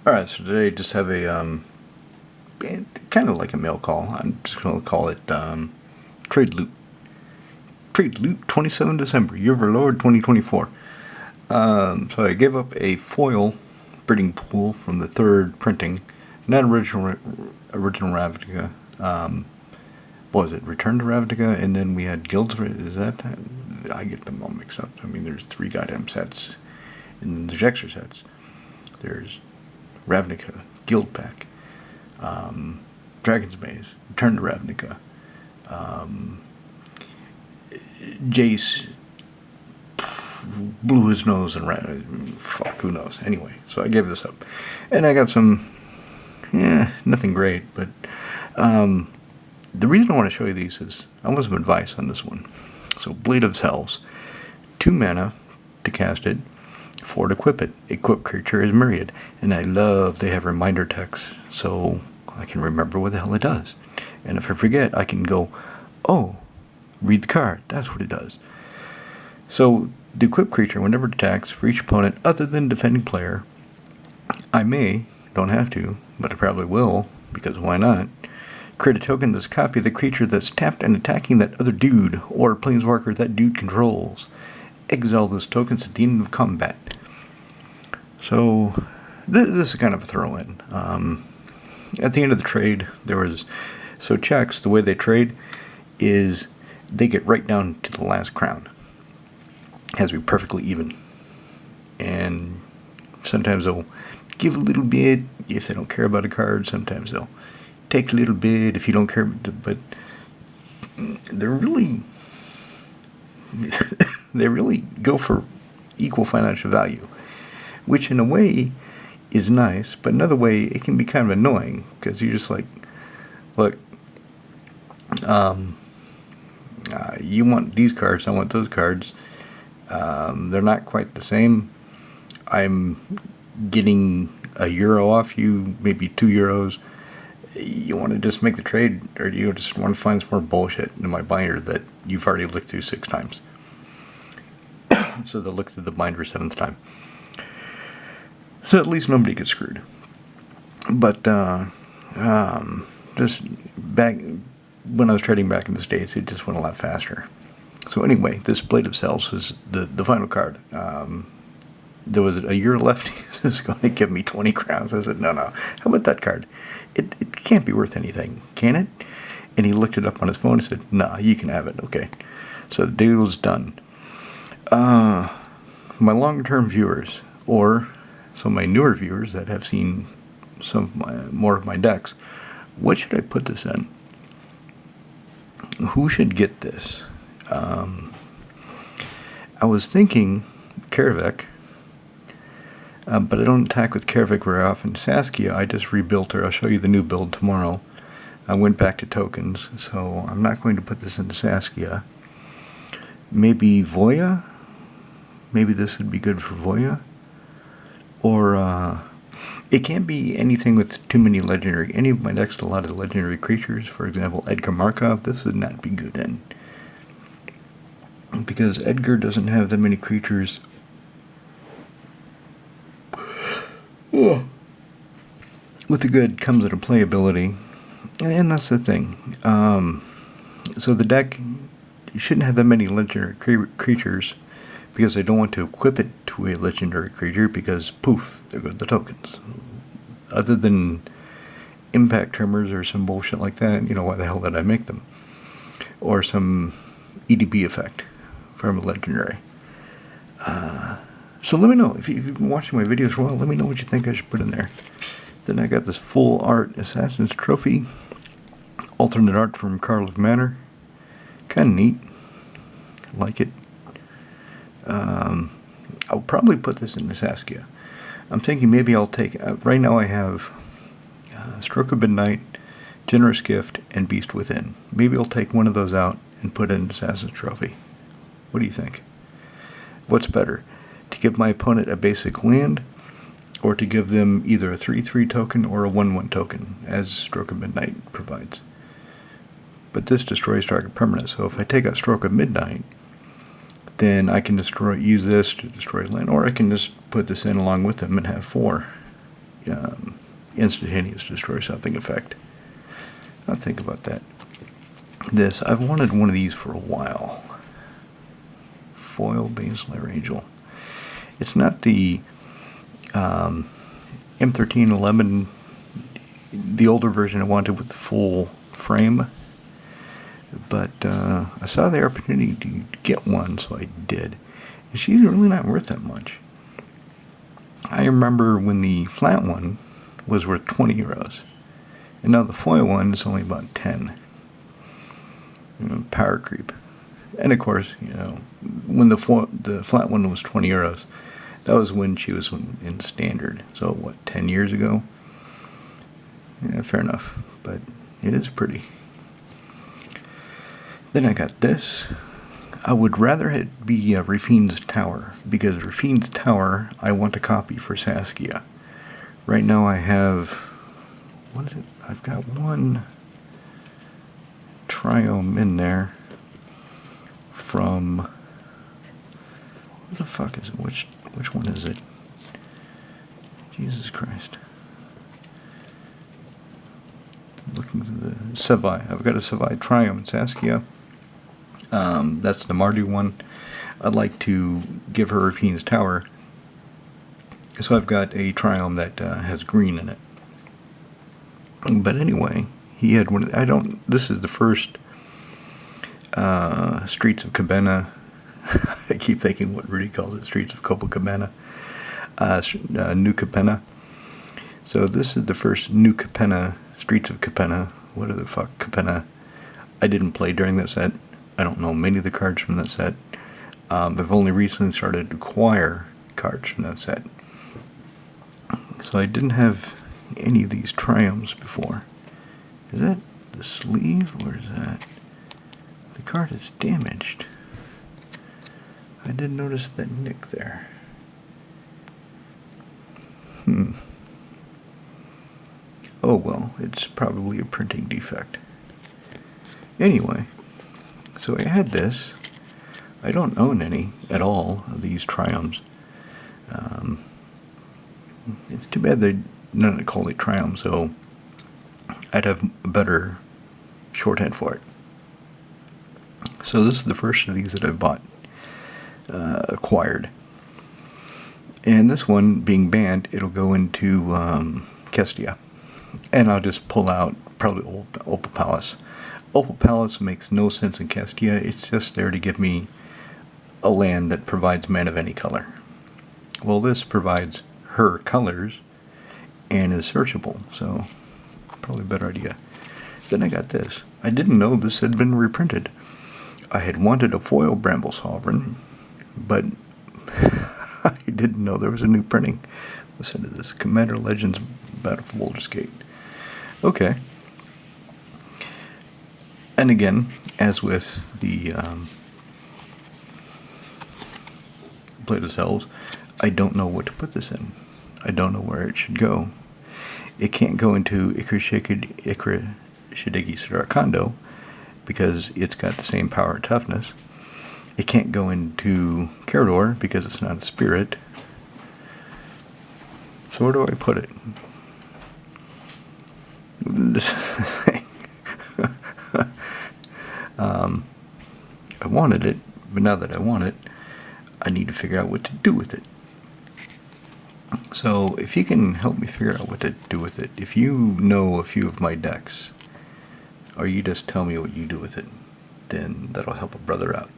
Alright, so today I just have a, kind of like a mail call. I'm just going to call it, Trade Loot. Trade Loot, 27 December, Year of our Lord 2024. So I gave up a foil breeding pool from the third printing. Not original Ravnica. What was it? Return to Ravnica, and then we had Guilds. Is that? I get them all mixed up. I mean, there's 3 goddamn sets. And there's extra sets. There's Ravnica, Guild Pack, Dragon's Maze, Return to Ravnica, Jace blew his nose and fuck, who knows. Anyway, so I gave this up. And I got some, nothing great, but the reason I want to show you these is I want some advice on this one. So, Blade of Cells, 2 mana to cast it, 4 to equip it. Equip creature is Myriad. And I love they have reminder text so I can remember what the hell it does. And if I forget, I can go, oh, read the card. That's what it does. So the equip creature, whenever it attacks for each opponent other than defending player, I may, don't have to, but I probably will, because why not, create a token that's a copy of the creature that's tapped and attacking that other dude or planeswalker that dude controls. Exile those tokens at the end of combat. So this is kind of a throw-in. At the end of the trade, there was... So checks, the way they trade is they get right down to the last crown. It has to be perfectly even. And sometimes they'll give a little bit if they don't care about a card. Sometimes they'll take a little bit if you don't care. But they're really... they really go for equal financial value, which in a way is nice, but another way it can be kind of annoying because you're just like, look, you want these cards, I want those cards. They're not quite the same. I'm getting €1 off you, maybe €2. You want to just make the trade, or you just want to find some more bullshit in my binder that you've already looked through 6 times. So they'll look through the binder 7th time. So at least nobody gets screwed. But just back when I was trading back in the States, it just went a lot faster. So anyway, this Blade of Cells is the final card. There was a year left. He was going to give me 20 crowns. I said, no. How about that card? It can't be worth anything, can it? And he looked it up on his phone and said, nah, you can have it. Okay. So the deal's done. My long-term viewers, or some of my newer viewers that have seen more of my decks, what should I put this in? Who should get this? I was thinking Kaervek, but I don't attack with Kaervek very often. Saskia, I just rebuilt her. I'll show you the new build tomorrow. I went back to tokens, so I'm not going to put this into Saskia. Maybe Voya? Maybe this would be good for Voya. Or, it can't be anything with too many legendary. Any of my decks, a lot of legendary creatures. For example, Edgar Markov, this would not be good in. Because Edgar doesn't have that many creatures. With the good comes a playability. And that's the thing. So the deck shouldn't have that many legendary creatures, because I don't want to equip it to a legendary creature, because poof, there go the tokens. Other than impact tremors or some bullshit like that, you know, why the hell did I make them? Or some EDB effect from a legendary. So let me know, if you've been watching my videos for a while, let me know what you think I should put in there. Then I got this full art Assassin's Trophy, alternate art from Karlov Manor. Kind of neat. Like it. I'll probably put this in Saskia. I'm thinking maybe I'll take... right now I have Stroke of Midnight, Generous Gift, and Beast Within. Maybe I'll take one of those out and put it in Assassin's Trophy. What do you think? What's better? To give my opponent a basic land, or to give them either a 3/3 token or a 1/1 token, as Stroke of Midnight provides? But this destroys target permanent, so if I take out Stroke of Midnight, then I can use this to destroy land, or I can just put this in along with them and have 4. instantaneous destroy something effect. I'll think about that. I've wanted one of these for a while. Foil Basilar Angel. It's not the M1311, the older version I wanted with the full frame, but I saw the opportunity to get one, so I did. And she's really not worth that much. I remember when the flat one was worth 20 euros, and now the foil one is only about 10. Power creep. And of course, when the flat one was 20 euros, that was when she was in standard. So what, 10 years ago? Yeah, fair enough. But it is pretty. Then I got this. I would rather it be Rafine's Tower, because Rafine's Tower I want to copy for Saskia. Right now I have, what is it? I've got one Triome in there from, what the fuck is it? Which one is it? Jesus Christ. Looking at the Sevai. I've got a Sevai Triome Saskia. That's the Mardu one. I'd like to give her Rafine's Tower. So I've got a Triome that has green in it. But anyway, he had one. This is the first Streets of Cabana. I keep thinking what Rudy calls it, Streets of Copacabana. New Capenna. So this is the first New Capenna, Streets of Capenna. What the fuck, Capenna? I didn't play during that set. I don't know many of the cards from that set. I've only recently started to acquire cards from that set. So I didn't have any of these Triomes before. Is that the sleeve? Where is that? The card is damaged. I did notice that nick there. Oh well, it's probably a printing defect. Anyway, so I had this. I don't own any at all of these Triomes. It's too bad they none call it Triumph, so I'd have a better shorthand for it. So this is the first of these that I've acquired. And this one being banned, it'll go into Kestia. And I'll just pull out probably Opal Palace. Opal Palace makes no sense in Kestia. It's just there to give me a land that provides mana of any color. Well, this provides her colors and is searchable, so probably a better idea. Then I got this. I didn't know this had been reprinted. I had wanted a foil Bramble Sovereign, but I didn't know there was a new printing. Listen to this. Commander Legends Battle for Baldur's Gate. Okay. And again, as with the Blade of Cells, I don't know what to put this in. I don't know where it should go. It can't go into Ikra Shidigi Sarakondo because it's got the same power and toughness. It can't go into Carador because it's not a spirit. So where do I put it? This thing. I wanted it, but now that I want it, I need to figure out what to do with it. So if you can help me figure out what to do with it, if you know a few of my decks, or you just tell me what you do with it, then that'll help a brother out.